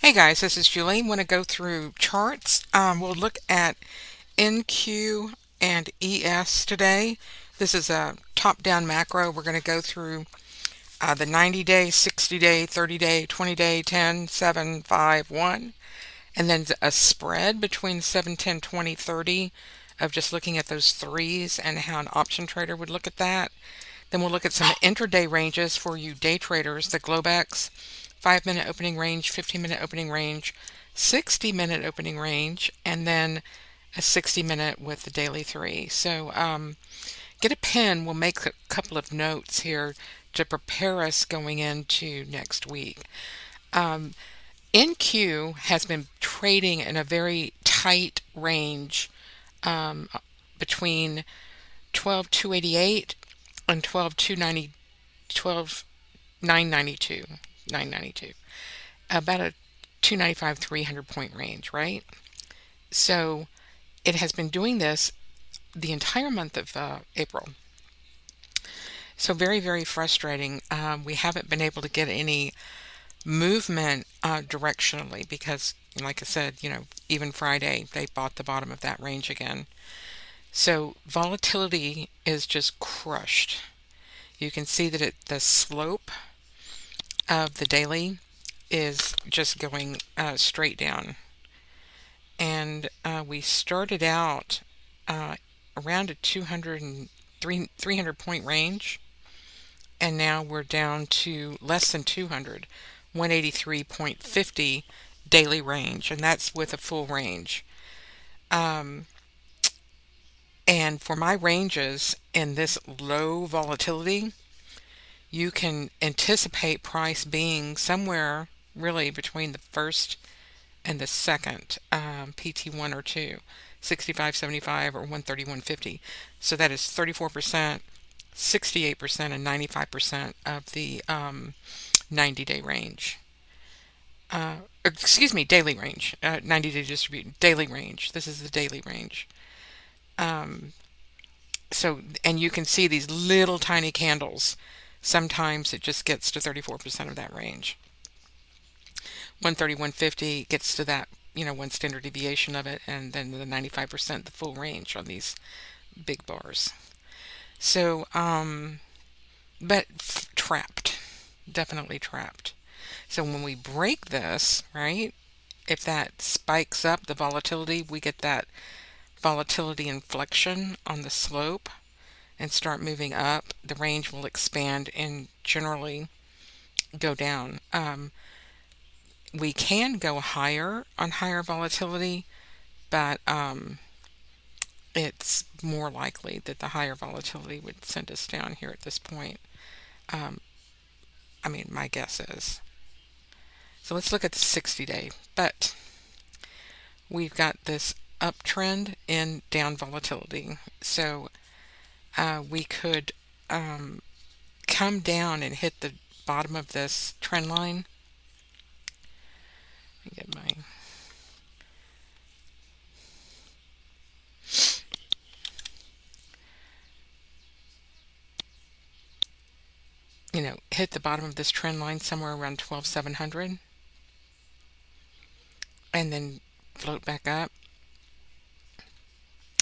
Hey guys, this is Julie. Want to go through charts? We'll look at NQ and ES today. This is a top-down macro. We're going to go through the 90-day, 60-day, 30-day, 20-day, 10, 7, 5, 1, and then a spread between 7, 10, 20, 30 of just looking at those threes and how an option trader would look at that. Then we'll look at some intraday ranges for you day traders, the Globex, 5-minute opening range, 15-minute opening range, 60-minute opening range, and then a 60-minute with the daily three. So get a pen. We'll make a couple of notes here to prepare us going into next week. NQ has been trading in a very tight range between 12,288 and 12,290, 12,992, 992, about a 295, 300 point range, right? So it has been doing this the entire month of April. So very, very frustrating. We haven't been able to get any movement directionally because, like I said, even Friday, they bought the bottom of that range again. So volatility is just crushed. You can see that the slope of the daily is just going straight down. And we started out around a 300 point range, and now we're down to less than 200, 183.50 daily range, and that's with a full range. And for my ranges in this low volatility, you can anticipate price being somewhere really between the first and the second PT1 or 2, 65.75 or 130.150. So that is 34%, 68%, and 95% of the 90-day range. Excuse me, daily range. 90-day distribute daily range. This is the daily range. So, and you can see these little tiny candles. Sometimes it just gets to 34% of that range. 130, 150 gets to that, one standard deviation of it, and then the 95%, the full range on these big bars. So, but trapped, definitely trapped. So when we break this, right, if that spikes up the volatility, we get that volatility inflection on the slope and start moving up, the range will expand and generally go down. We can go higher on higher volatility, but it's more likely that the higher volatility would send us down here at this point. Um, my guess is. So let's look at the 60-day. But we've got this uptrend in down volatility. So we could come down and hit the bottom of this trend line. Let me get my hit the bottom of this trend line somewhere around 12,700 and then float back up.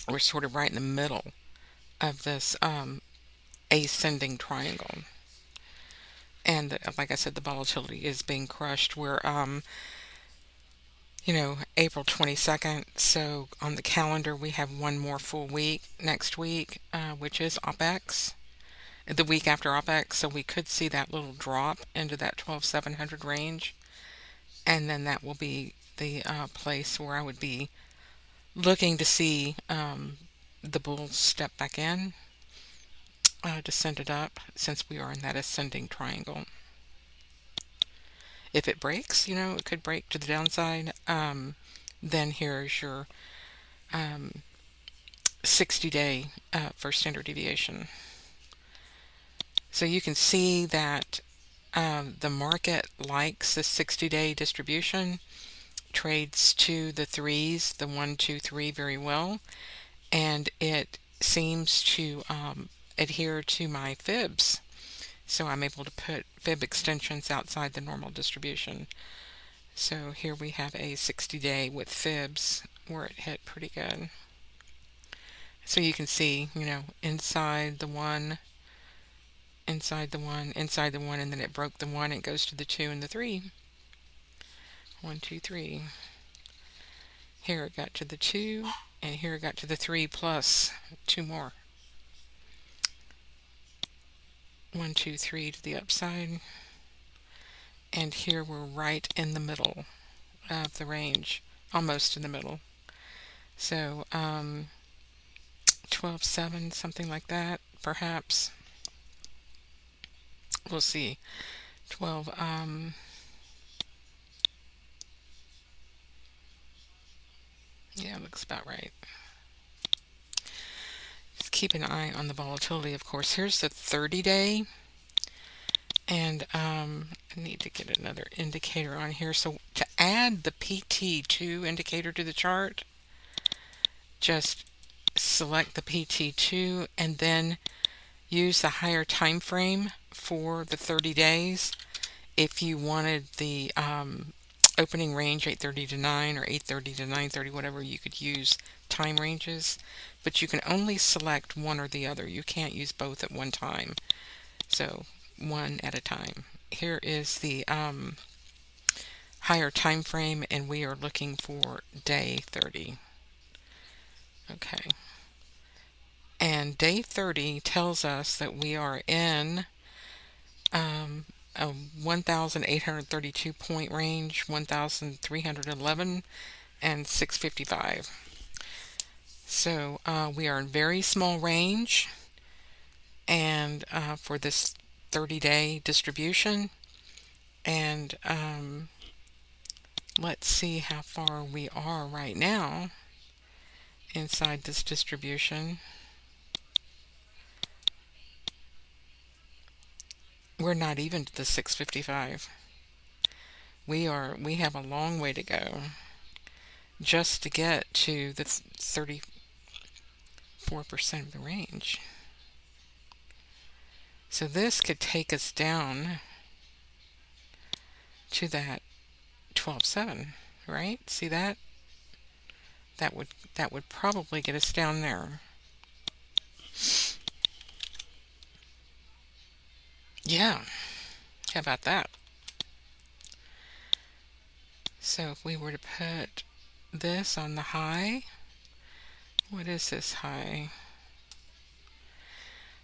We're sort of right in the middle of this ascending triangle. And like I said, the volatility is being crushed. We're, April 22nd. So on the calendar, we have one more full week next week, which is OPEX, the week after OPEX. So we could see that little drop into that 12,700 range. And then that will be the place where I would be looking to see the bulls step back in to send it up since we are in that ascending triangle. If it breaks, it could break to the downside. Then here's your 60-day first standard deviation. So you can see that the market likes the 60-day distribution, trades to the threes, the 1, 2, 3 very well, and it seems to adhere to my fibs. So I'm able to put fib extensions outside the normal distribution. So here we have a 60-day with fibs where it hit pretty good. So you can see, inside the one, inside the one, inside the one, and then it broke the one. It goes to the two and the three. 1, 2, 3. Here it got to the two, and here it got to the three plus two more. 1, 2, 3 to the upside. And here we're right in the middle of the range, almost in the middle. So 12.7, something like that, perhaps. We'll see. 12. Yeah, looks about right. Just keep an eye on the volatility, of course. Here's the 30-day. And I need to get another indicator on here. So to add the PT2 indicator to the chart, just select the PT2 and then use the higher time frame for the 30 days. If you wanted the opening range 8:30 to 9 or 8:30 to 9:30, whatever, you could use time ranges, but you can only select one or the other. You can't use both at one time. So one at a time. Here is the higher time frame, and we are looking for day 30. Okay. And day 30 tells us that we are in a 1,832 point range, 1,311, and 655. So we are in very small range, and for this 30-day distribution. And let's see how far we are right now inside this distribution. We're not even to the 655. We have a long way to go just to get to the 34% of the range. So this could take us down to that 12.7, right? See that? That would probably get us down there. Yeah. How about that? So if we were to put this on the high, what is this high?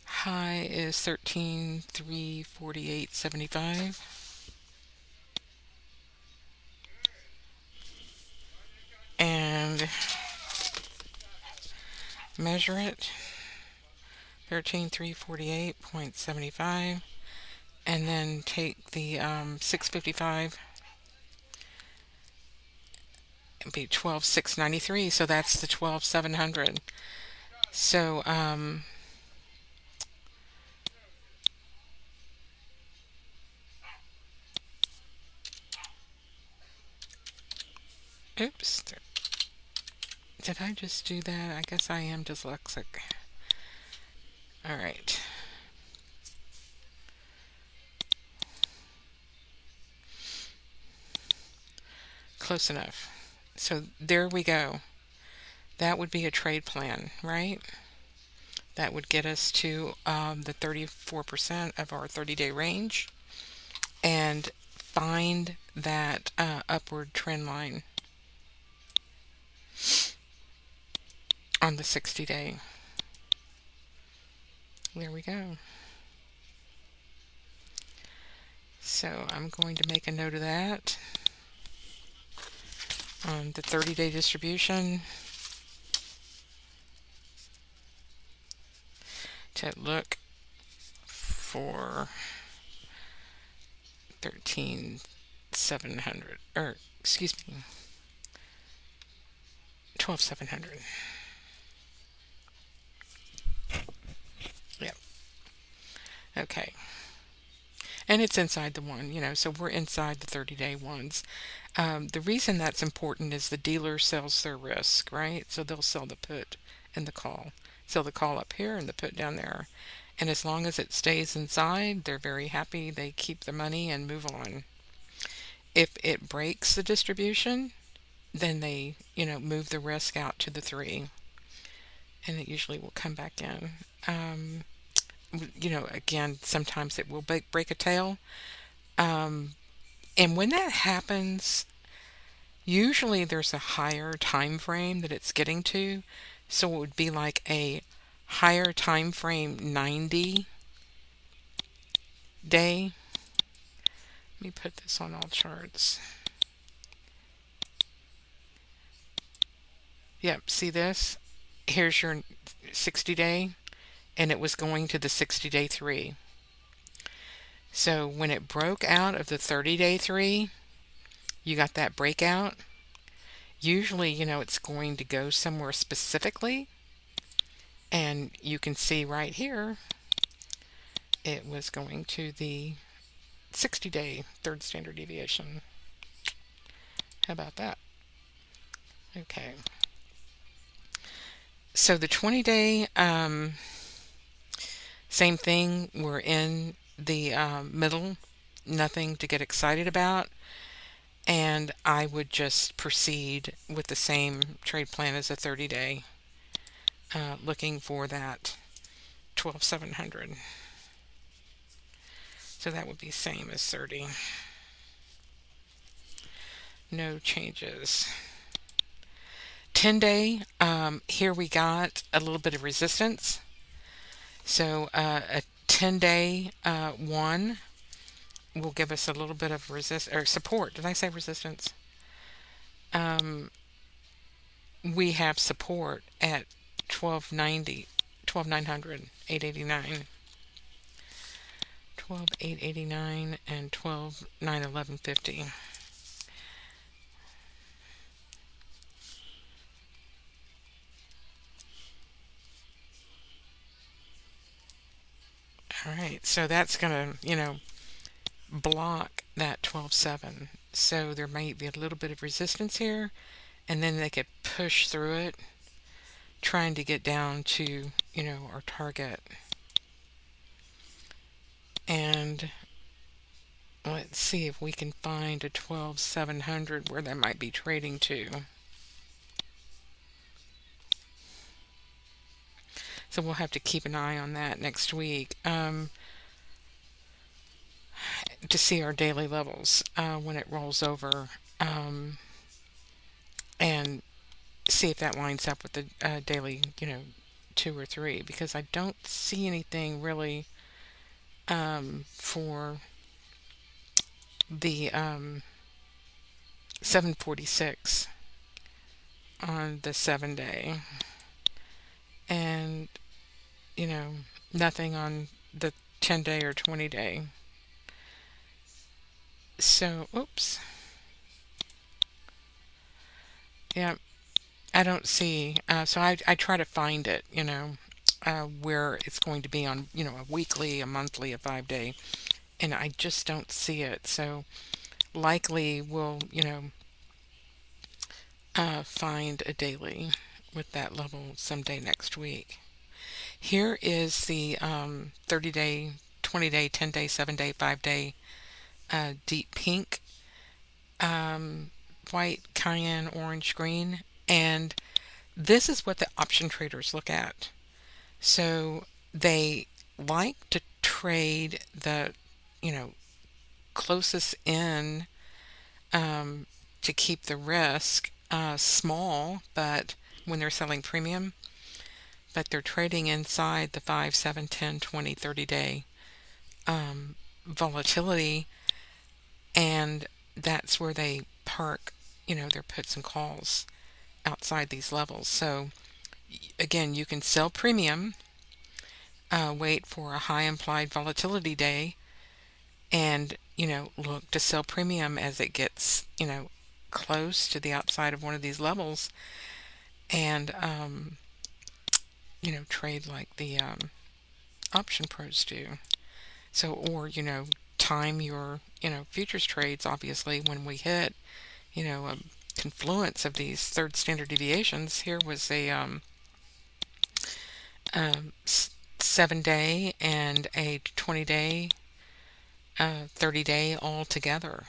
High is 13,348.75. And measure it, 13,348.75. And then take the 655 and be 12,693. So that's the 12,700. So oops, did I just do that? I guess I am dyslexic. All right. Close enough. So there we go. That would be a trade plan, right? That would get us to the 34% of our 30-day range and find that upward trend line on the 60-day. There we go. So I'm going to make a note of that on the 30-day distribution to look for 13,700, or excuse me, 12,700. Yep. Okay. And it's inside the one, so we're inside the 30-day ones. The reason that's important is the dealer sells their risk, right? So they'll sell the put and the call. Sell the call up here and the put down there. And as long as it stays inside, they're very happy. They keep the money and move on. If it breaks the distribution, then they, move the risk out to the three, and it usually will come back in. Um, Again, sometimes it will break a tail. Um, and when that happens, usually there's a higher time frame that it's getting to. So it would be like a higher time frame 90-day. Let me put this on all charts. Yep, see this? Here's your 60-day, and it was going to the 60-day three. So when it broke out of the 30-day three, you got that breakout. Usually, it's going to go somewhere specifically, and you can see right here it was going to the 60-day third standard deviation. How about that? Okay. So the 20-day, same thing. We're in the middle. Nothing to get excited about. And I would just proceed with the same trade plan as a 30-day, looking for that 12,700. So that would be same as 30. No changes. 10-day, here we got a little bit of resistance. So a 10-day one will give us a little bit of support. Did I say resistance? Um, we have support at 1290, 12,900, 889, 12,889, and 12,911.50. All right, so that's going to, block that 12.7. So there might be a little bit of resistance here, and then they could push through it, trying to get down to, our target. And let's see if we can find a 12,700 where they might be trading to. So we'll have to keep an eye on that next week, to see our daily levels when it rolls over, and see if that lines up with the daily, 2 or 3, because I don't see anything really for the 746 on the 7-day, and you know nothing on the 10-day or 20-day. So, oops, yeah, I don't see. So I try to find it, where it's going to be on, a weekly, a monthly, a 5-day, and I just don't see it. So likely we'll, find a daily with that level someday next week. Here is the 30-day, 20-day, 10-day, 7-day, 5-day deep pink, um, white, cayenne, orange, green, and this is what the option traders look at. So they like to trade the, you know, closest in, to keep the risk small, but when they're selling premium, but they're trading inside the 5, 7, 10, 20, 30-day volatility, and that's where they park, their puts and calls outside these levels. So again, you can sell premium, wait for a high implied volatility day, and look to sell premium as it gets close to the outside of one of these levels, and trade like the option pros do. So, or time your futures trades, obviously, when we hit a confluence of these third standard deviations. Here was a um, 7-day and a 20-day, 30-day all together.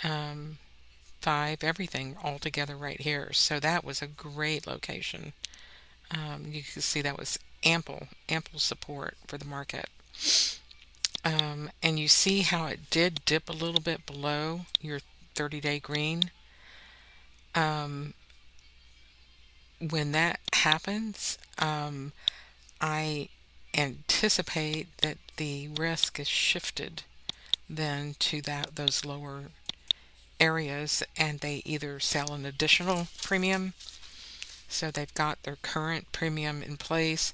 um, 5 everything all together right here. So that was a great location. You can see that was ample support for the market. And you see how it did dip a little bit below your 30-day green. Um, when that happens, I anticipate that the risk is shifted then to those lower areas, and they either sell an additional premium, so they've got their current premium in place.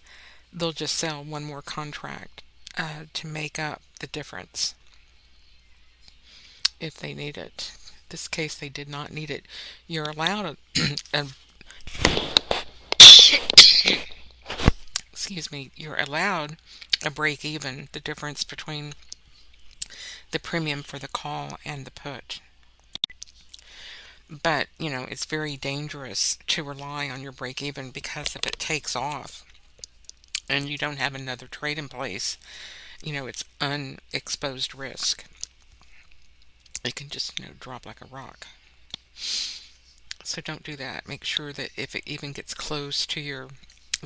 They'll just sell one more contract to make up the difference if they need it. In this case, they did not need it. You're allowed a excuse me, you're allowed a break even, the difference between the premium for the call and the put. But, it's very dangerous to rely on your break even, because if it takes off and you don't have another trade in place, it's unexposed risk. It can just, drop like a rock. So don't do that. Make sure that if it even gets close to your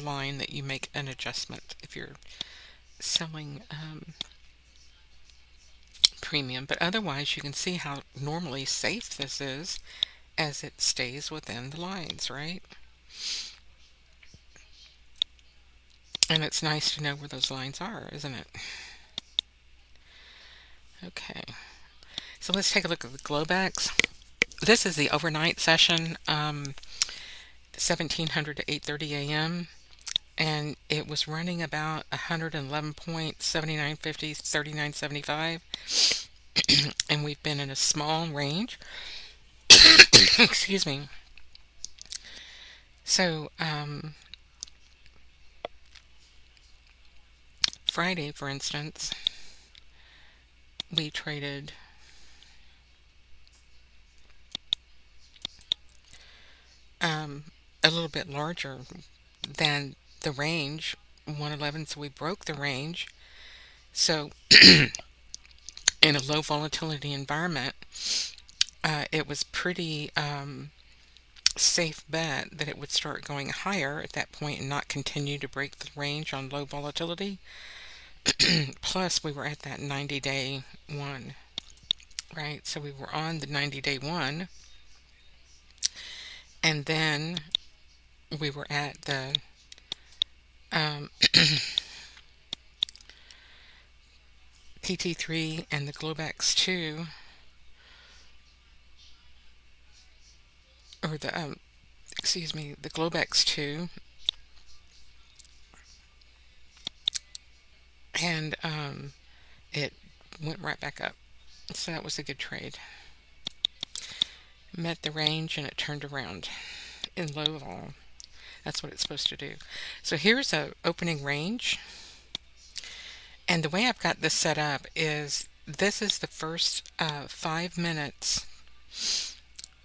line, that you make an adjustment if you're selling premium. But otherwise, you can see how normally safe this is as it stays within the lines, right? And it's nice to know where those lines are, isn't it? Okay, so let's take a look at the Globex. This is the overnight session, 1700 to 8:30 a.m. and it was running about 111 points, 79.50, 39.75, and we've been in a small range. Excuse me. So Friday, for instance, we traded a little bit larger than the range, 111, so we broke the range. So in a low volatility environment, it was pretty safe bet that it would start going higher at that point and not continue to break the range on low volatility. Plus, we were at that 90-day one, right? So we were on the 90-day one, and then we were at the um, PT3 and the Globex 2, or the Globex 2, and it went right back up. So that was a good trade. Met the range and it turned around in low vol. That's what it's supposed to do. So here's a opening range. And the way I've got this set up is this is the first 5 minutes,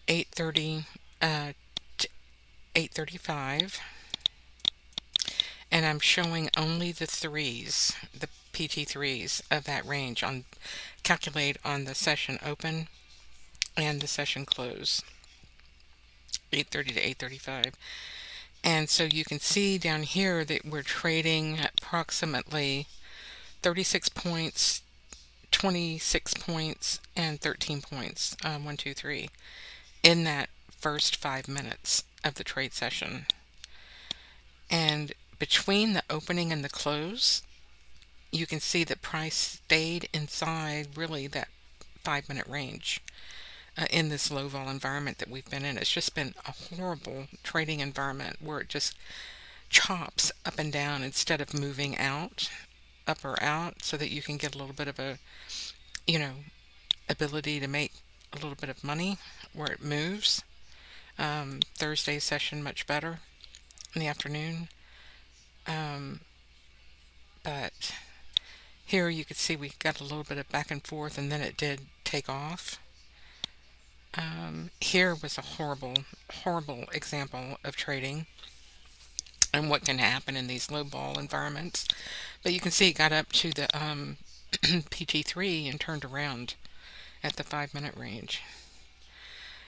8:30 to 8:35, and I'm showing only the threes, the PT3s of that range on calculate on the session open and the session close, 8:30 to 8:35. And so you can see down here that we're trading approximately 36 points, 26 points, and 13 points, 1, 2, 3, in that first 5 minutes of the trade session. And between the opening and the close, you can see that price stayed inside really that 5 minute range in this low vol environment that we've been in. It's just been a horrible trading environment where it just chops up and down instead of moving out, up or out, so that you can get a little bit of a, you know, ability to make a little bit of money where it moves. Thursday session much better in the afternoon. Um, but here you could see we got a little bit of back and forth, and then it did take off. Here was a horrible example of trading and what can happen in these low ball environments. But you can see it got up to the PT3 and turned around at the 5 minute range.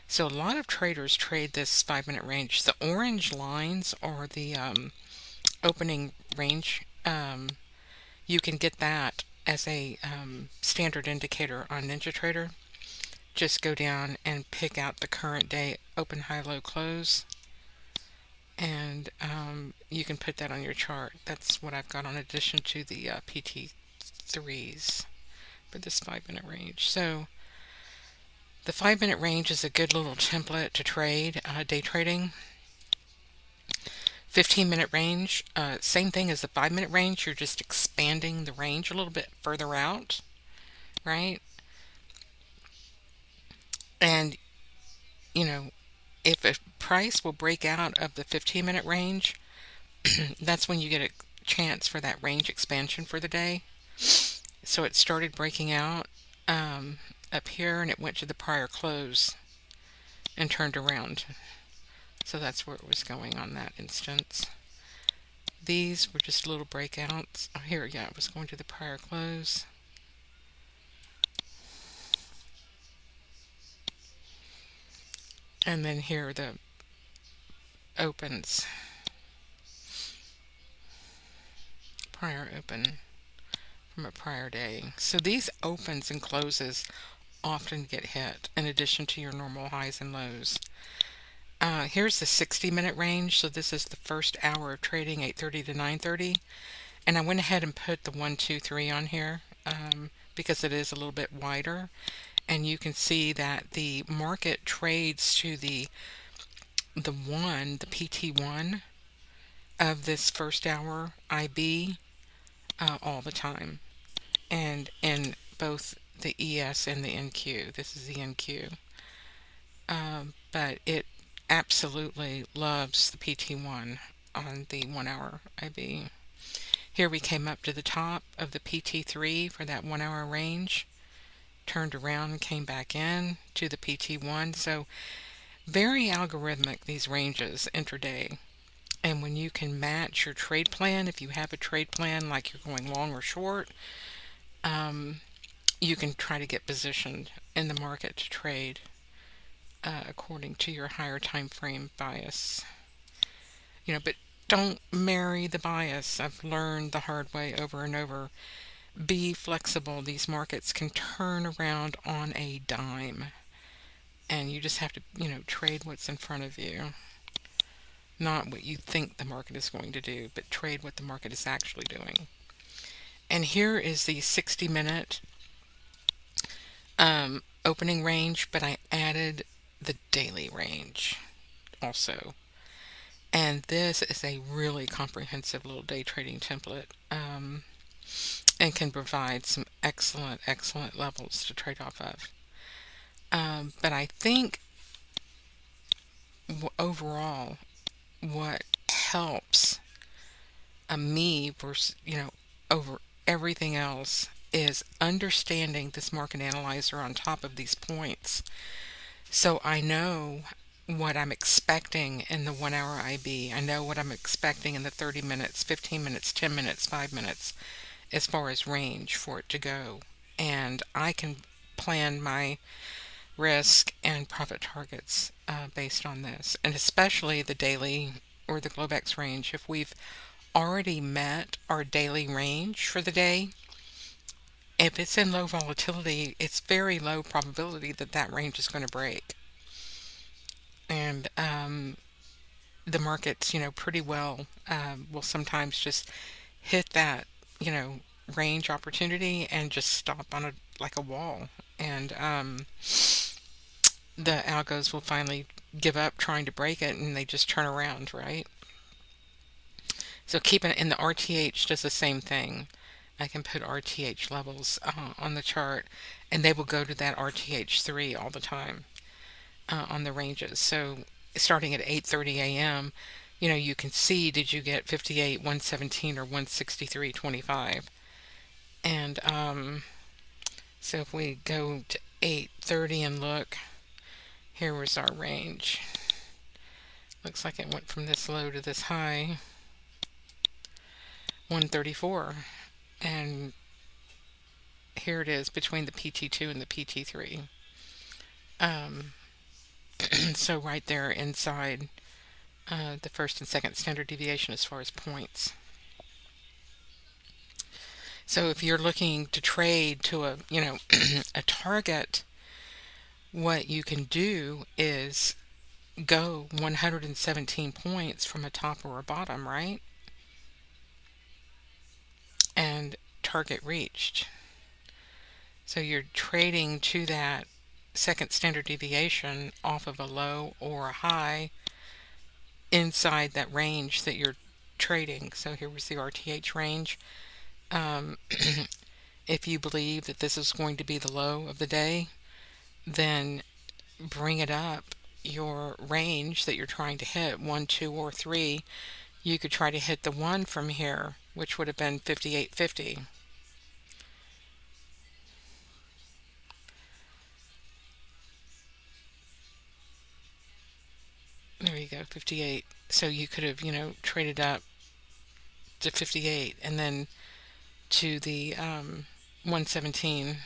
So a lot of traders trade this 5 minute range. The orange lines are the opening range. You can get that as a standard indicator on NinjaTrader. Just go down and pick out the current day open, high, low, close, and you can put that on your chart. That's what I've got on addition to the PT3s for this 5 minute range. So the 5 minute range is a good little template to trade day trading. 15 minute range, same thing as the 5 minute range. You're just expanding the range a little bit further out, right? And you know, if a price will break out of the 15 minute range, that's when you get a chance for that range expansion for the day. So it started breaking out up here, and it went to the prior close and turned around. So that's where it was going on that instance. These were just little breakouts. Oh, here, yeah, it was going to the prior close. And then here are the opens, prior open from a prior day. So these opens and closes often get hit in addition to your normal highs and lows. Here's the 60 minute range. So this is the first hour of trading, 8:30 to 9:30. And I went ahead and put the 1, 2, 3 on here because it is a little bit wider. And you can see that the market trades to the PT1 of this first hour IB all the time. And in both the ES and the NQ. This is the NQ. But it absolutely loves the PT1 on the 1 hour IB. Here we came up to the top of the PT3 for that 1 hour range, turned around, came back in to the PT1. So very algorithmic, these ranges intraday. And when you can match your trade plan, if you have a trade plan like you're going long or short, you can try to get positioned in the market to trade according to your higher time frame bias. But don't marry the bias. I've learned the hard way over and over. Be flexible. These markets can turn around on a dime, and you just have to, trade what's in front of you, not what you think the market is going to do, but trade what the market is actually doing. And here is the 60 minute opening range, but I added the daily range also. And this is a really comprehensive little day trading template and can provide some excellent, excellent levels to trade off of. But I think overall, what helps me versus, over everything else is understanding this market analyzer on top of these points. So I know what I'm expecting in the 1 hour IB. I know what I'm expecting in the 30 minutes, 15 minutes, 10 minutes, 5 minutes as far as range for it to go. And I can plan my risk and profit targets based on this, and especially the daily or the Globex range. If we've already met our daily range for the day, if it's in low volatility, it's very low probability that that range is going to break. And the markets, pretty well will sometimes just hit that, range opportunity and just stop on a wall. And the algos will finally give up trying to break it, and they just turn around, right? So keeping it in the RTH does the same thing. I can put RTH levels on the chart, and they will go to that RTH3 all the time on the ranges. So starting at 8:30 a.m., you can see, did you get 58, 117, or 163.25? And so if we go to 8:30 and look, here was our range. Looks like it went from this low to this high, 134. And Here it is between the PT2 and the PT3. Um, so right there inside the first and second standard deviation as far as points. So if you're looking to trade to a, a target, what you can do is go 117 points from a top or a bottom, right? And target reached. So you're trading to that second standard deviation off of a low or a high inside that range that you're trading. So here was the RTH range. Um, if you believe that this is going to be the low of the day, then bring it up your range that you're trying to hit, 1, 2, or 3. You could try to hit the 1 from here, which would have been 58.50. There you go, 58. So you could have, traded up to 58 and then to the 117.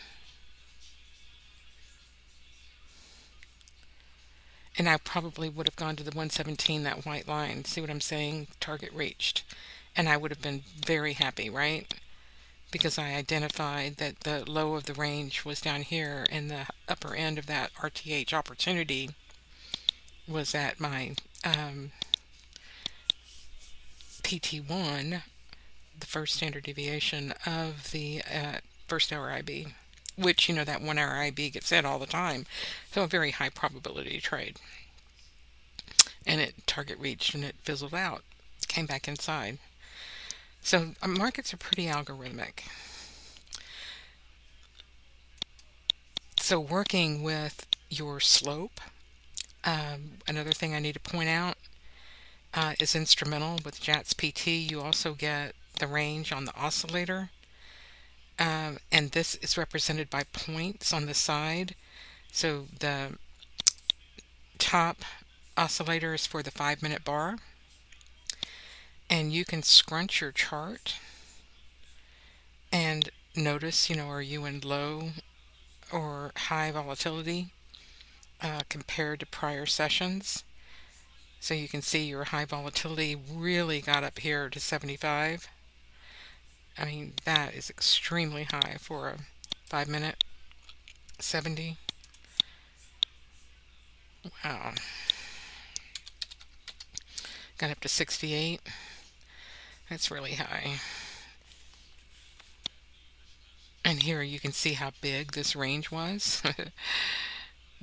And I probably would have gone to the 117, that white line. See what I'm saying? Target reached. And I would have been very happy, right? Because I identified that the low of the range was down here and the upper end of that RTH opportunity was at my PT1, the first standard deviation of the first hour IB, which, that 1 hour IB gets hit all the time. So a very high probability trade. And it target reached and it fizzled out, came back inside. So markets are pretty algorithmic. So working with your slope, another thing I need to point out is instrumental with JATS PT. You also get the range on the oscillator, and this is represented by points on the side. So the top oscillator is for the 5-minute bar, and you can scrunch your chart and notice, are you in low or high volatility compared to prior sessions. So you can see your high volatility really got up here to 75. I mean, that is extremely high for a 5-minute. 70. Wow. Got up to 68. That's really high. And here you can see how big this range was.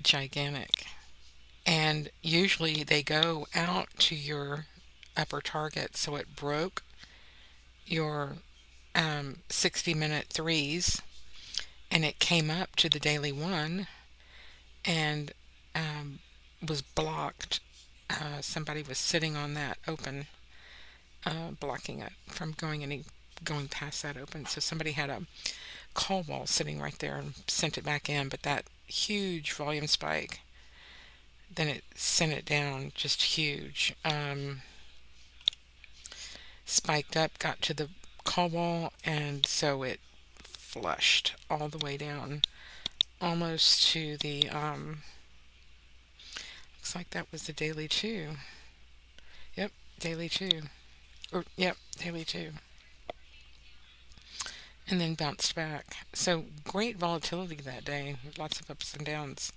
Gigantic. And usually they go out to your upper target. So it broke your 60-minute threes and it came up to the daily one and was blocked. Somebody was sitting on that open, blocking it from going past that open. So somebody had a call wall sitting right there and sent it back in. But that huge volume spike, then it sent it down, just huge. Spiked up, got to the call wall, and so it flushed all the way down, almost to the looks like that was the daily two. Yep, daily two. Or yep, daily two. And then bounced back. So great volatility that day. Lots of ups and downs.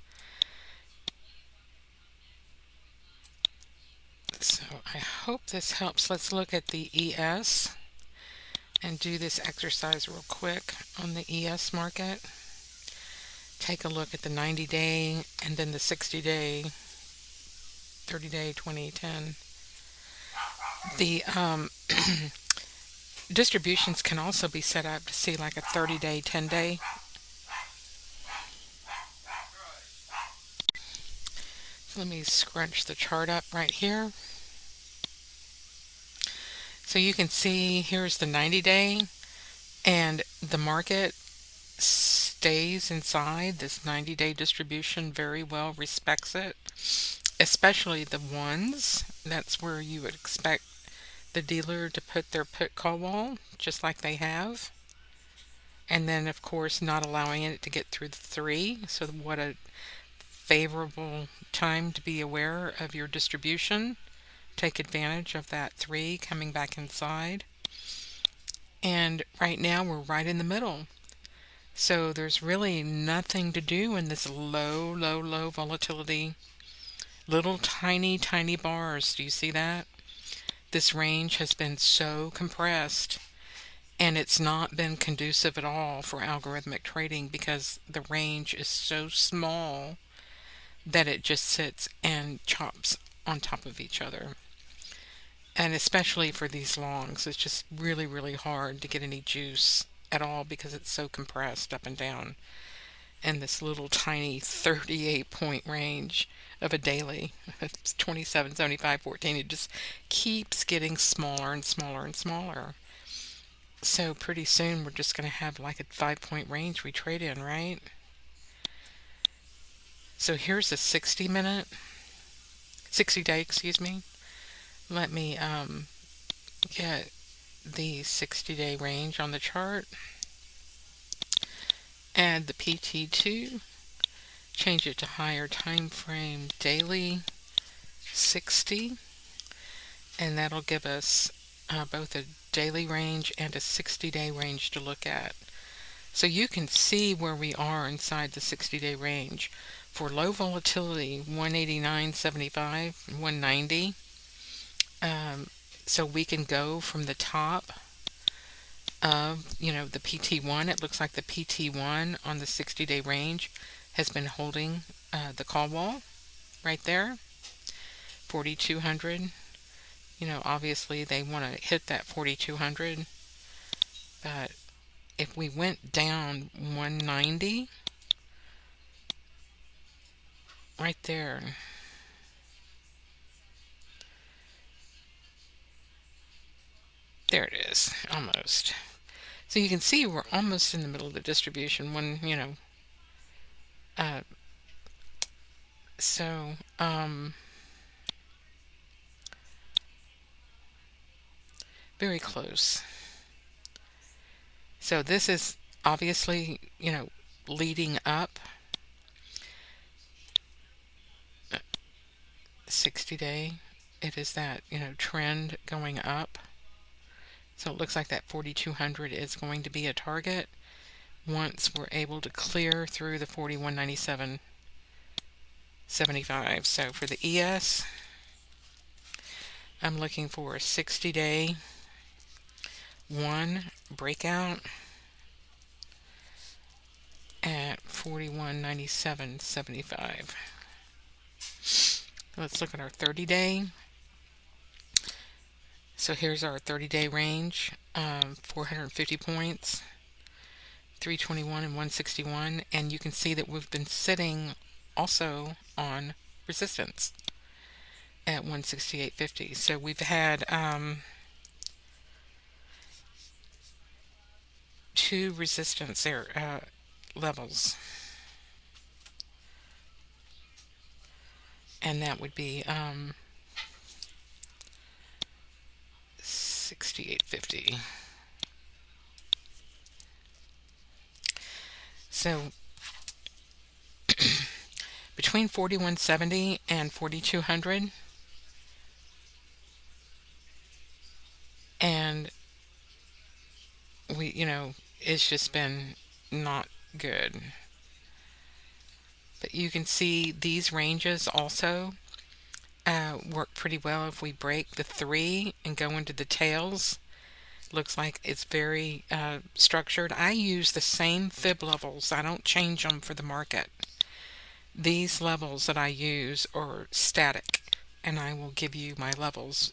So I hope this helps. Let's look at the ES and do this exercise real quick on the ES market. Take a look at the 90-day and then the 60-day, 30-day, 20, 10. The distributions can also be set up to see like a 30-day, 10-day. Let me scrunch the chart up right here. So you can see here's the 90-day and the market stays inside this 90-day distribution, very well respects it, especially the ones. That's where you would expect the dealer to put their put call wall, just like they have. And then, of course, not allowing it to get through the three. So, what a favorable time to be aware of your distribution. Take advantage of that three coming back inside. And right now, we're right in the middle. So, there's really nothing to do in this low, low, low volatility. Little tiny, tiny bars. Do you see that? This range has been so compressed, and it's not been conducive at all for algorithmic trading because the range is so small that it just sits and chops on top of each other. And especially for these longs, it's just really, really hard to get any juice at all because it's so compressed up and down in this little tiny 38 point range of a daily. It's 27, 75, 14. It just keeps getting smaller and smaller and smaller. So pretty soon we're just going to have like a 5 point range we trade in, right? So here's a 60 day, excuse me. Let me get the 60-day range on the chart. Add the PT2. Change it to higher time frame daily 60. And that'll give us both a daily range and a 60-day range to look at. So you can see where we are inside the 60-day range. For low volatility, 189.75, 190. So we can go from the top of, the PT1. It looks like the PT1 on the 60-day range has been holding the call wall right there, 4,200. Obviously they want to hit that 4,200, but if we went down 190, right there, there it is, almost. So you can see we're almost in the middle of the distribution when, uh, so, very close. So this is obviously, leading up 60 day. It is that, trend going up. So it looks like that 4,200 is going to be a target once we're able to clear through the 4197.75. So for the ES, I'm looking for a 60-day one breakout at 4197.75. Let's look at our 30-day. So here's our 30-day range, 450 points, 321 and 161, and you can see that we've been sitting also on resistance at 168.50. So we've had two resistance there levels, and that would be 68.50. So between 4170 and 4200, and it's just been not good. But you can see these ranges also work pretty well if we break the three and go into the tails. Looks like it's very structured. I use the same fib levels. I don't change them for the market. These levels that I use are static, and I will give you my levels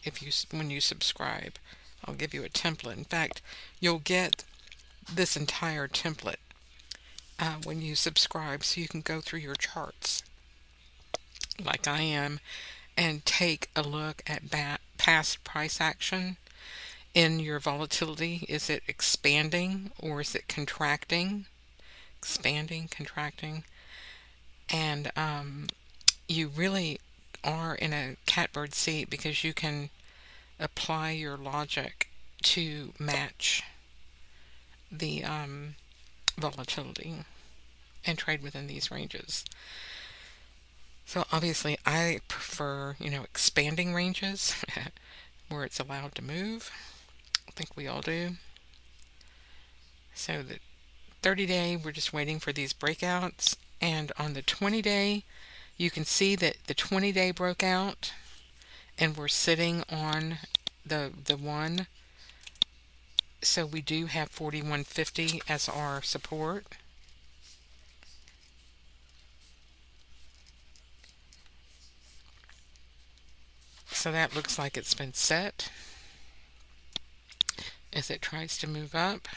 when you subscribe. I'll give you a template. In fact, you'll get this entire template when you subscribe, so you can go through your charts like I am and take a look at past price action in your volatility. Is it expanding or is it contracting? Expanding, contracting. And you really are in a catbird seat because you can apply your logic to match the volatility and trade within these ranges. So obviously I prefer, expanding ranges where it's allowed to move. I think we all do. So the 30-day, we're just waiting for these breakouts. And on the 20-day, you can see that the 20-day broke out and we're sitting on the one. So we do have 41.50 as our support. So that looks like it's been set as it tries to move up.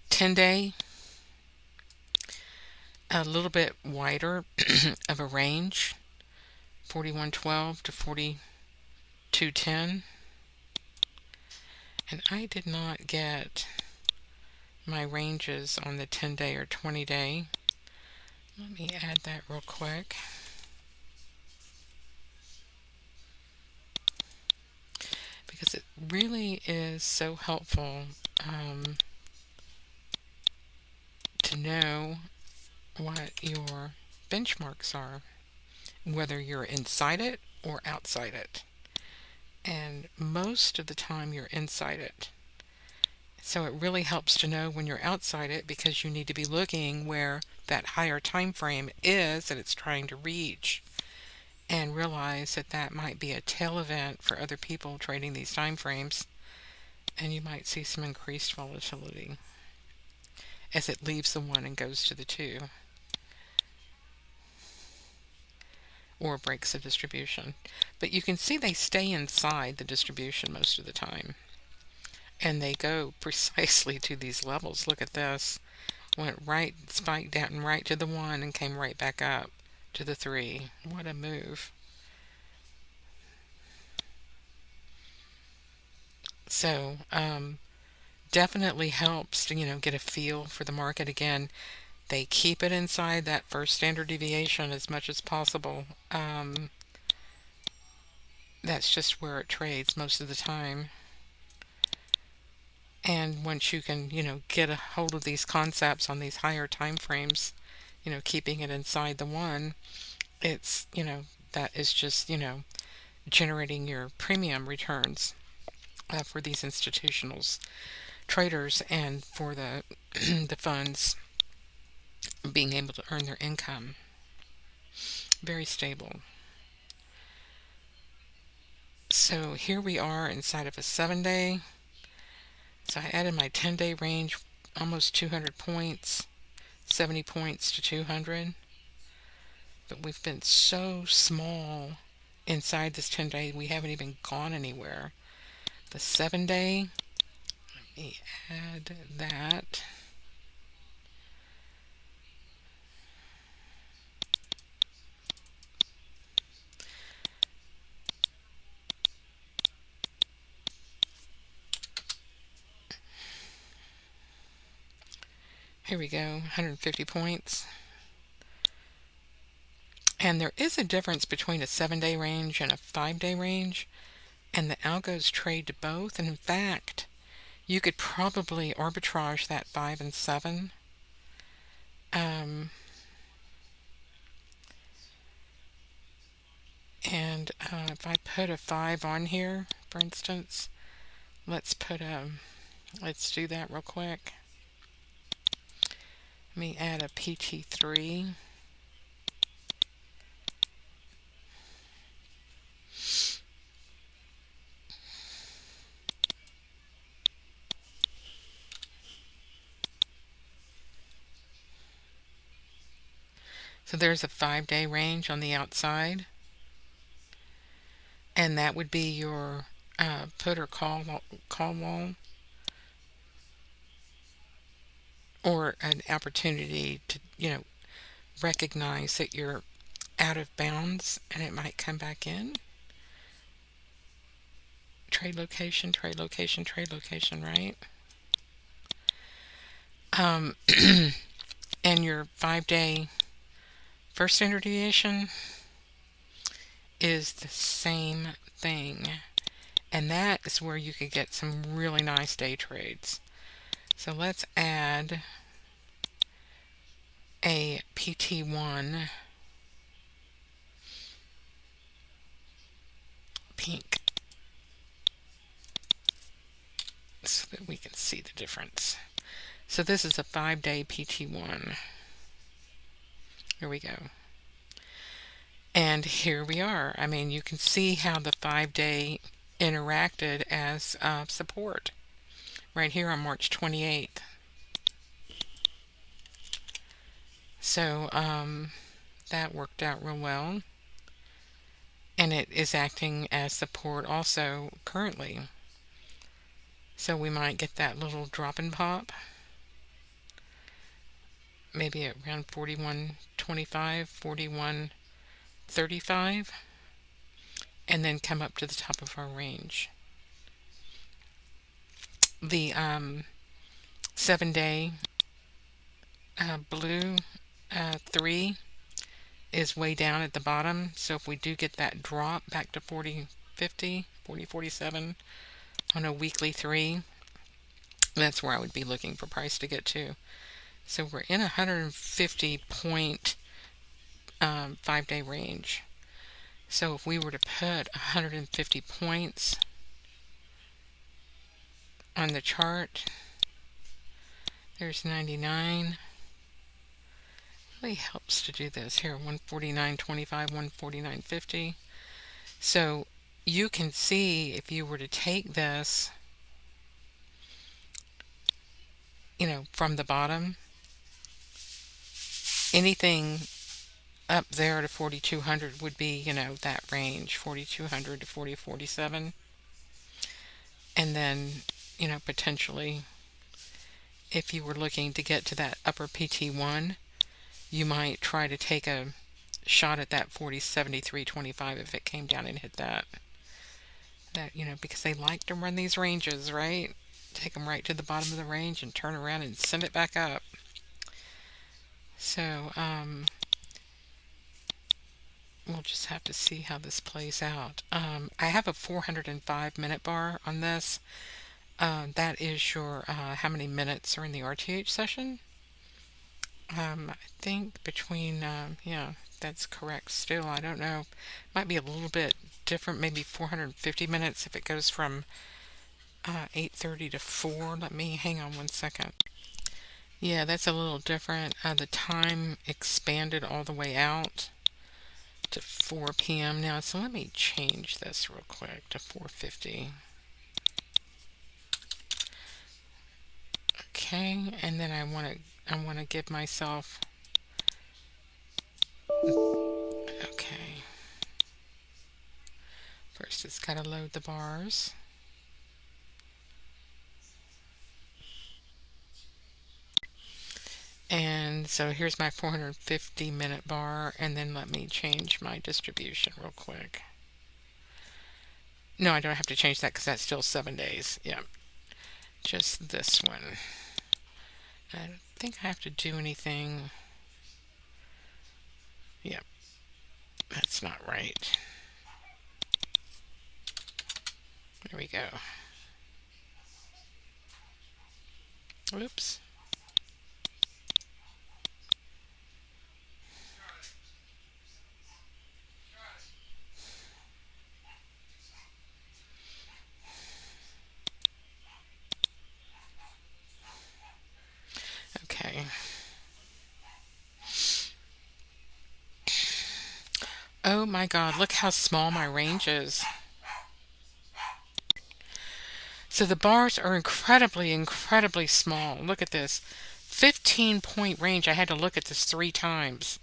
10-day, a little bit wider of a range, 41.12 to 42.10. And I did not get my ranges on the 10-day or 20-day. Let me add that real quick. Because it really is so helpful to know what your benchmarks are, whether you're inside it or outside it. And most of the time you're inside it. So it really helps to know when you're outside it, because you need to be looking where that higher time frame is that it's trying to reach, and realize that that might be a tail event for other people trading these time frames, and you might see some increased volatility as it leaves the 1 and goes to the 2, or breaks the distribution. But you can see they stay inside the distribution most of the time, and they go precisely to these levels. Look at this. Went right, spiked down right to the 1 and came right back up to the 3. What a move. So definitely helps to get a feel for the market. Again, they keep it inside that first standard deviation as much as possible. That's just where it trades most of the time. And once you can get a hold of these concepts on these higher time frames, keeping it inside the 1, it's that is just generating your premium returns for these institutionals traders, and for the the funds being able to earn their income. Very stable. So here we are inside of a 7-day. So I added my 10-day range, almost 200 points, 70 points to 200. But we've been so small inside this 10-day, we haven't even gone anywhere. The 7-day, let me add that. Here we go, 150 points. And there is a difference between a 7-day range and a 5-day range, and the algos trade to both. And in fact, you could probably arbitrage that 5 and 7. And if I put a 5 on here, for instance, let's do that real quick. Let me add a PT3. So there's a 5-day range on the outside, and that would be your put or call wall, or an opportunity to recognize that you're out of bounds and it might come back in. Trade location, trade location, trade location, right? And your 5-day first standard deviation is the same thing. And that is where you could get some really nice day trades. So let's add a PT1 pink so that we can see the difference. So this is a 5-day PT1. Here we go. And here we are. I mean, you can see how the 5-day interacted as support right here on March 28th. So that worked out real well. And it is acting as support also currently. So we might get that little drop and pop, maybe at around 41.25, 41.35, and then come up to the top of our range. The 7-day blue 3 is way down at the bottom. So if we do get that drop back to 40.50, 40.47 on a weekly 3, that's where I would be looking for price to get to. So we're in a 150 point 5-day range. So if we were to put 150 points on the chart, there's 99. Really helps to do this here. 149.25, 149.50. So you can see if you were to take this, from the bottom, anything up there to 4,200 would be, that range, 4,200 to 40.47. And then, potentially, if you were looking to get to that upper PT1, you might try to take a shot at that 40.73.25 if it came down and hit that. Because they like to run these ranges, right? Take them right to the bottom of the range and turn around and send it back up. So, we'll just have to see how this plays out. I have a 405-minute bar on this. That is your how many minutes are in the RTH session. I think between, yeah, that's correct still. I don't know. Might be a little bit different, maybe 450 minutes if it goes from 8:30 to 4. Let me hang on 1 second. Yeah, that's a little different. The time expanded all the way out to 4 p.m. now. So let me change this real quick to 4:50. Okay, and then I want to give myself, okay, first it's got to load the bars. And so here's my 450-minute bar, and then let me change my distribution real quick. No, I don't have to change that because that's still 7 days. Yeah, just this one. I don't think I have to do anything. Yep, that's not right. There we go. Oops. Okay. Oh my God, look how small my range is. So the bars are incredibly, incredibly small. Look at this. 15-point range. I had to look at this 3 times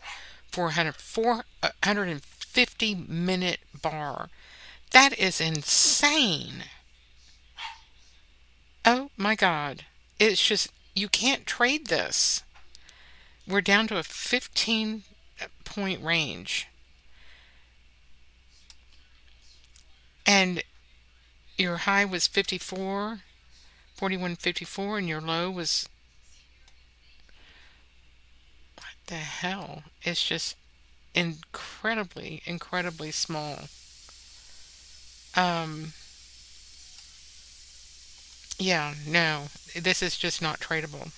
for a 450-minute bar. That is insane. Oh my God. It's just, you can't trade this. We're down to a 15-point range. And your high was 54, 41.54, and your low was, what the hell? It's just incredibly, incredibly small. Um, Yeah, no, this is just not tradable.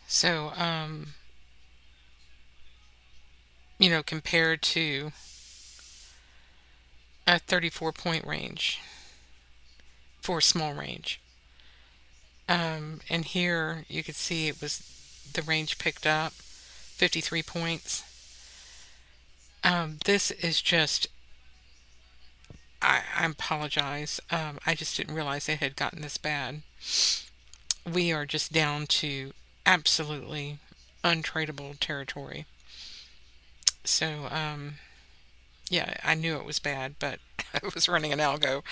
So, compared to a 34-point range for a small range. And here you could see it was the range picked up 53 points. This is just, I apologize. I just didn't realize it had gotten this bad. We are just down to absolutely untradeable territory. So, yeah, I knew it was bad, but I was running an algo.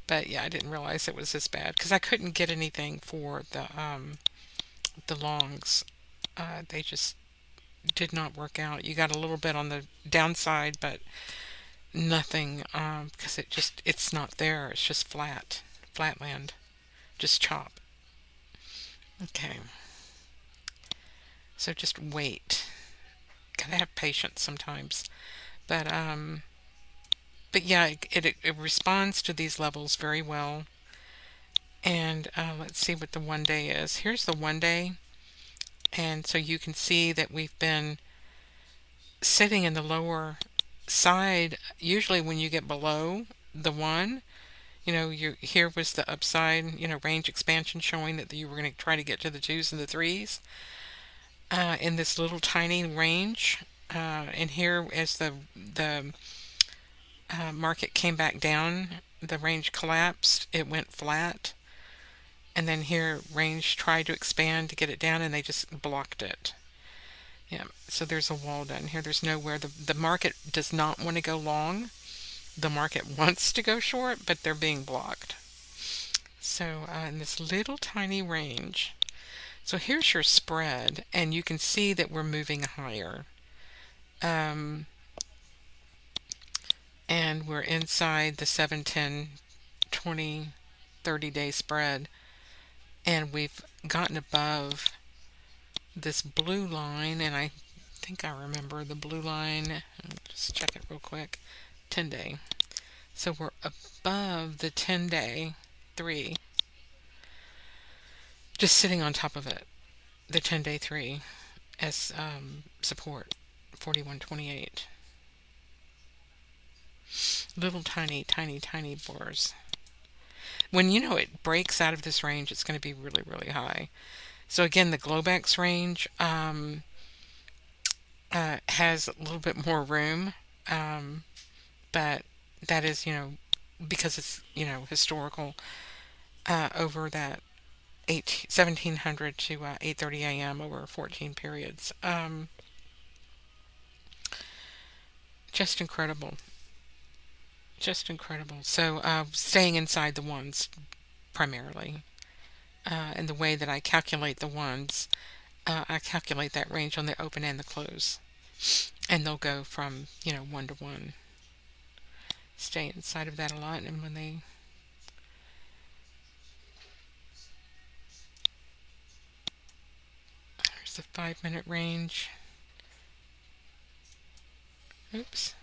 But yeah, I didn't realize it was this bad because I couldn't get anything for the longs. They just did not work out. You got a little bit on the downside, but nothing because it's not there. It's just flatland, just chop. Okay, so just wait. Gotta have patience sometimes. But yeah, it responds to these levels very well. And let's see what the 1 day is. Here's the 1 day, and so you can see that we've been sitting in the lower side. Usually, when you get below the one, you here was the upside, range expansion showing that you were going to try to get to the twos and the threes in this little tiny range. And here, as the market came back down, the range collapsed. It went flat, and then here range tried to expand to get it down, and they just blocked it. Yeah, so there's a wall down here. There's nowhere. The market does not want to go long. The market wants to go short, but they're being blocked. So in this little tiny range, so here's your spread, and you can see that we're moving higher. Um, and we're inside the 7, 10, 20, 30-day spread, and we've gotten above this blue line, and I think I remember the blue line. Let me just check it real quick. 10-day. So we're above the 10-day 3, just sitting on top of it. The 10-day 3 as support, 41.28. Little tiny, tiny, tiny bars. When it breaks out of this range, it's going to be really, really high. So again, the Globex range has a little bit more room, um, but that is, because it's, historical over that 1700 to 8:30 a.m. over 14 periods. Just incredible. Just incredible. So staying inside the ones primarily. And the way that I calculate the ones, I calculate that range on the open and the close. And they'll go from, 1 to 1. Stay inside of that a lot. And when there's the 5-minute range. Oops.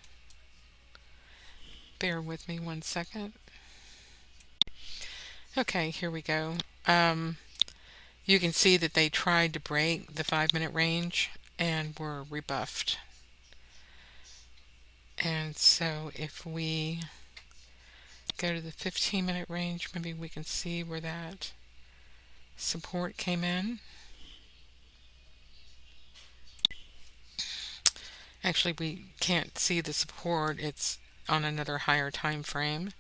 Bear with me 1 second. Okay, here we go. You can see that they tried to break the 5-minute range and were rebuffed. And so if we go to the 15-minute range, maybe we can see where that support came in. Actually, we can't see the support. It's on another higher time frame.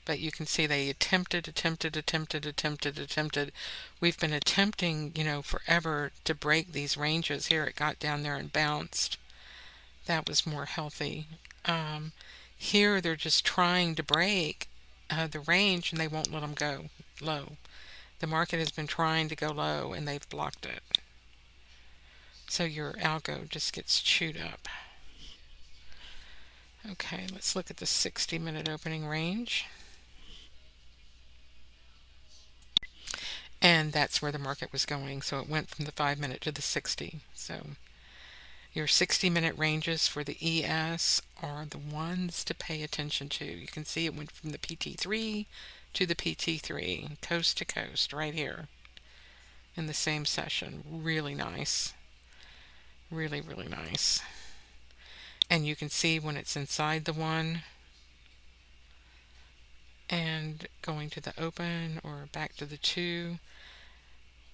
But you can see they attempted. We've been attempting, forever to break these ranges. Here it got down there and bounced. That was more healthy. Um, Here they're just trying to break the range and they won't let them go low. The market has been trying to go low and they've blocked it. So your algo just gets chewed up. Okay, let's look at the 60-minute opening range. And that's where the market was going. So it went from the 5-minute to the 60. So your 60-minute ranges for the ES are the ones to pay attention to. You can see it went from the PT3 to the PT3, coast to coast, right here in the same session. Really nice. Really, really nice. And you can see when it's inside the one and going to the open or back to the two.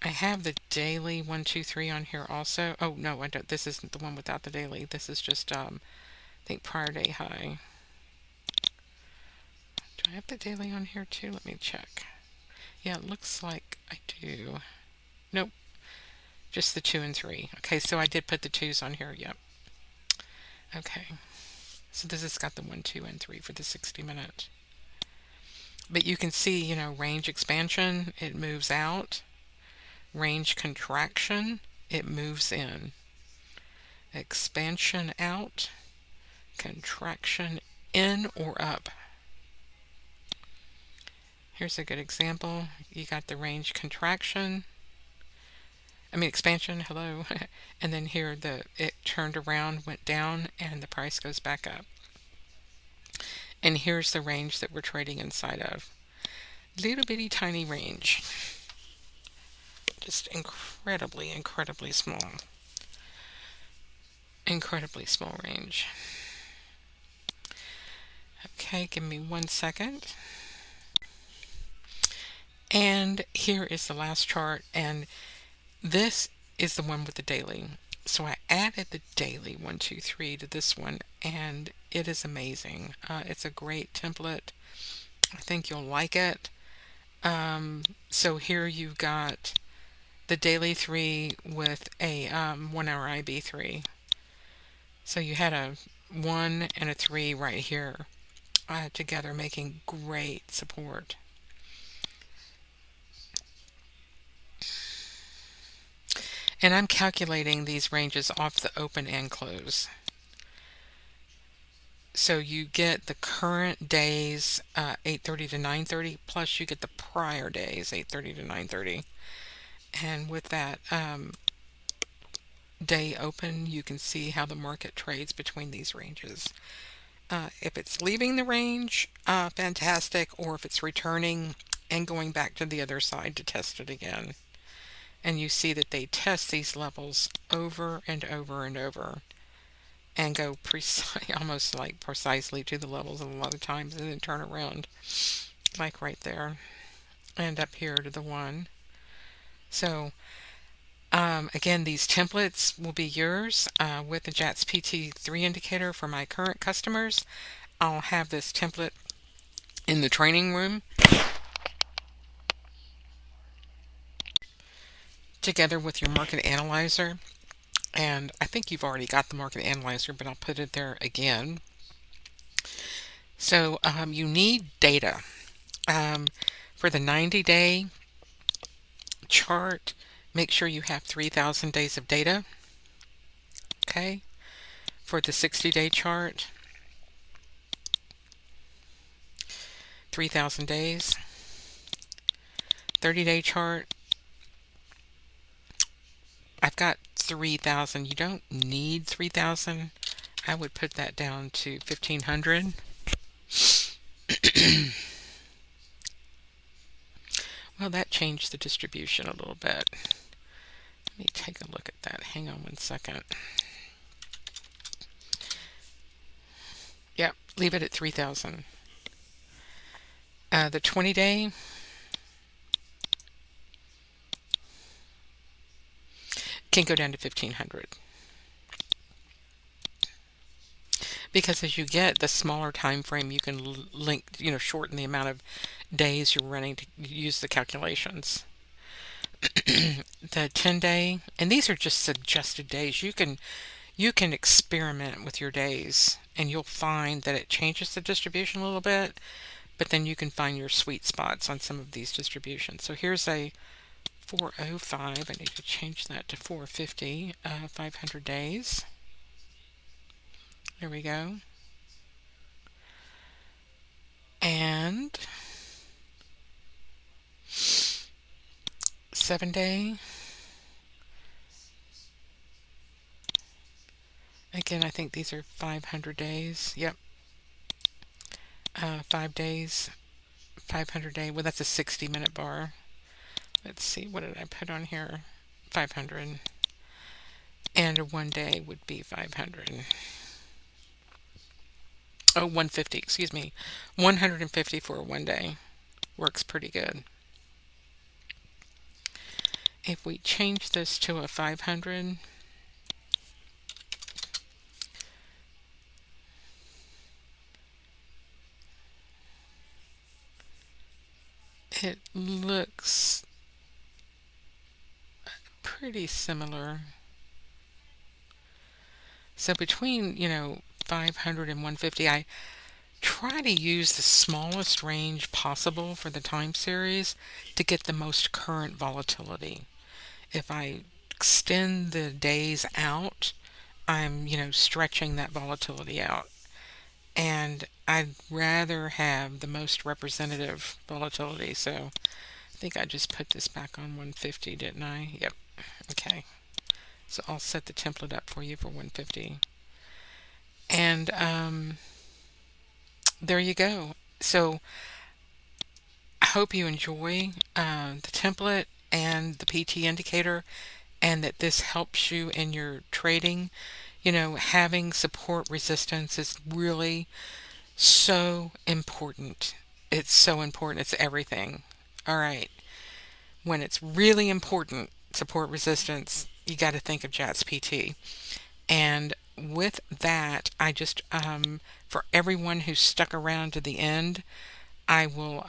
I have the daily 1, 2, 3 on here also. Oh no, I don't. This isn't the one without the daily. This is just I think prior day high. Do I have the daily on here too? Let me check. Yeah, it looks like I do. Nope, just the 2 and 3. Okay, so I did put the 2s on here. Yep. Okay. So this has got the 1, 2, and 3 for the 60-minute. But you can see, range expansion, it moves out. Range contraction, it moves in. Expansion out, contraction in or up. Here's a good example. You got the range contraction, expansion, hello. And then here it turned around, went down, and the price goes back up. And here's the range that we're trading inside of. Little bitty tiny range. Just incredibly, incredibly small. Incredibly small range. Okay, give me 1 second. And here is the last chart, and this is the one with the daily. So I added the daily 1, 2, 3 to this one, and it is amazing. It's a great template. I think you'll like it. So here you've got the daily 3 with a 1 hour IB3. So you had a 1 and a 3 right here together, making great support. And I'm calculating these ranges off the open and close. So you get the current days 8:30 to 9:30, plus you get the prior days 8:30 to 9:30. And with that day open, you can see how the market trades between these ranges. If it's leaving the range, fantastic, or if it's returning and going back to the other side to test it again. And you see that they test these levels over and over and over and go almost like precisely to the levels a lot of times, and then turn around like right there and up here to the 1. So again, these templates will be yours with the JATS PT3 indicator for my current customers. I'll have this template in the training room together with your market analyzer. And I think you've already got the market analyzer, but I'll put it there again. So you need data. For the 90-day chart, make sure you have 3,000 days of data. Okay. For the 60-day chart, 3,000 days. 30-day chart, I've got 3,000. You don't need 3,000. I would put that down to 1,500. Well, that changed the distribution a little bit. Let me take a look at that. Hang on 1 second. Yep, leave it at 3,000. The 20-day, can go down to 1,500. Because as you get the smaller time frame, you can shorten the amount of days you're running to use the calculations. The 10-day, and these are just suggested days. You can experiment with your days, and you'll find that it changes the distribution a little bit, but then you can find your sweet spots on some of these distributions. So here's a 405. I need to change that to 450. 500 days. There we go. And 7-day. Again, I think these are 500 days. Yep. 5 days, 500 day. Well, that's a 60-minute bar. Let's see, what did I put on here? 500. And a 1 day would be 500. Oh, 150, excuse me. 150 for a 1 day. Works pretty good. If we change this to a 500, it looks pretty similar. So between, 500 and 150, I try to use the smallest range possible for the time series to get the most current volatility. If I extend the days out, I'm, stretching that volatility out. And I'd rather have the most representative volatility. So I think I just put this back on 150, didn't I? Yep. Okay. So I'll set the template up for you for 150. And there you go. So I hope you enjoy the template and the PT indicator, and that this helps you in your trading. Having support resistance is really so important. It's so important. It's everything. All right. When it's really important, support resistance, you got to think of JATS PT. And with that, I just, for everyone who's stuck around to the end, I will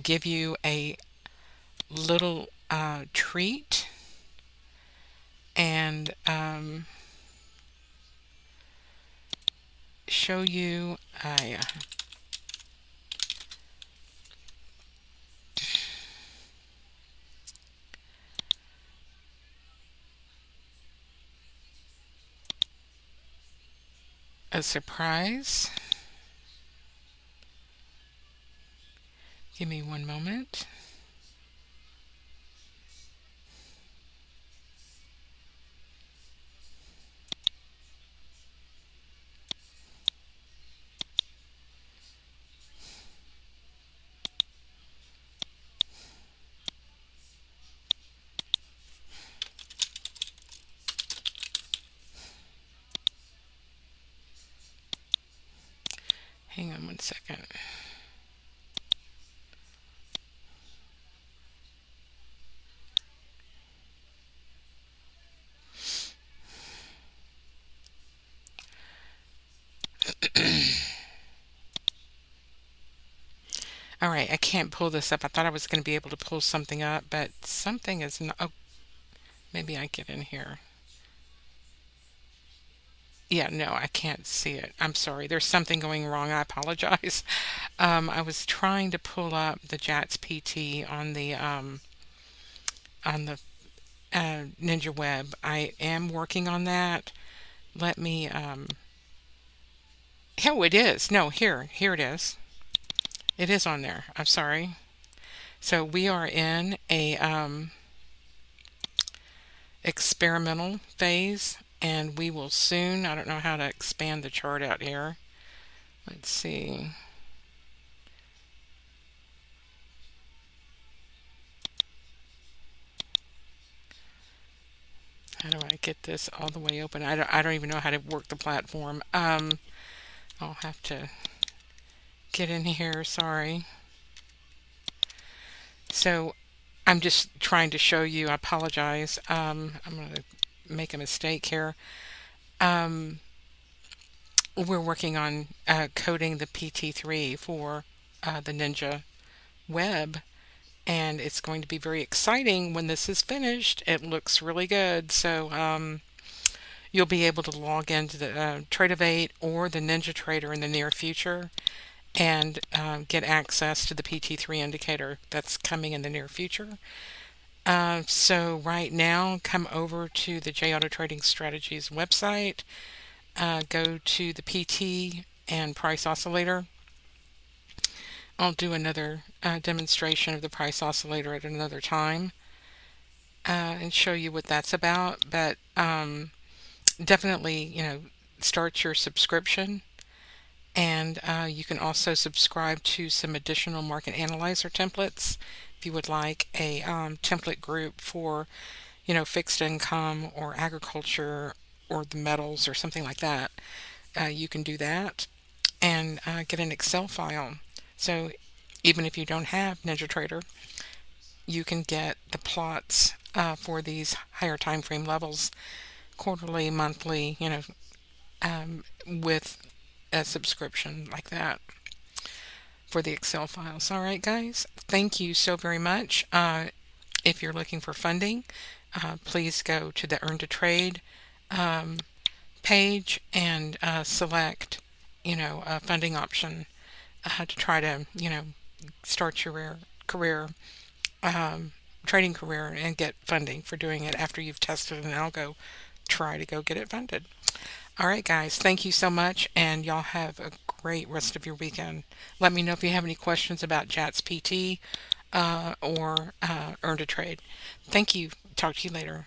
give you a little treat and show you a surprise. Give me one moment. Hang on one second. All right, I can't pull this up. I thought I was going to be able to pull something up, but something is not. Oh, maybe I get in here. Yeah, no, I can't see it. I'm sorry. There's something going wrong. I apologize. I was trying to pull up the JATS PT on the Ninja Web. I am working on that. Let me. Oh, it is. No, here it is. It is on there. I'm sorry. So we are in a experimental phase, and we will soon. I don't know how to expand the chart out here. Let's see. How do I get this all the way open? I don't even know how to work the platform. I'll have to get in here. Sorry. So I'm just trying to show you. I apologize. I'm going to make a mistake here. Um, we're working on coding the PT3 for the Ninja Web, and it's going to be very exciting when this is finished. It looks really good. So you'll be able to log into the Tradeovate or the Ninja Trader in the near future and get access to the PT3 indicator that's coming in the near future. So right now, come over to the J Auto Trading Strategies website, go to the PT and price oscillator. I'll do another demonstration of the price oscillator at another time and show you what that's about. But definitely, start your subscription And you can also subscribe to some additional market analyzer templates if you would like a template group for, fixed income or agriculture or the metals or something like that. You can do that and get an Excel file. So even if you don't have NinjaTrader, you can get the plots for these higher time frame levels quarterly, monthly, with a subscription like that for the Excel files. All right, guys, thank you so very much. If you're looking for funding, please go to the Earn to Trade um, page and select, a funding option to try to, start your career, um, trading career, and get funding for doing it after you've tested an algo. Try to go get it funded. All right, guys, thank you so much, and y'all have a great rest of your weekend. Let me know if you have any questions about JATS PT or Earn to Trade. Thank you. Talk to you later.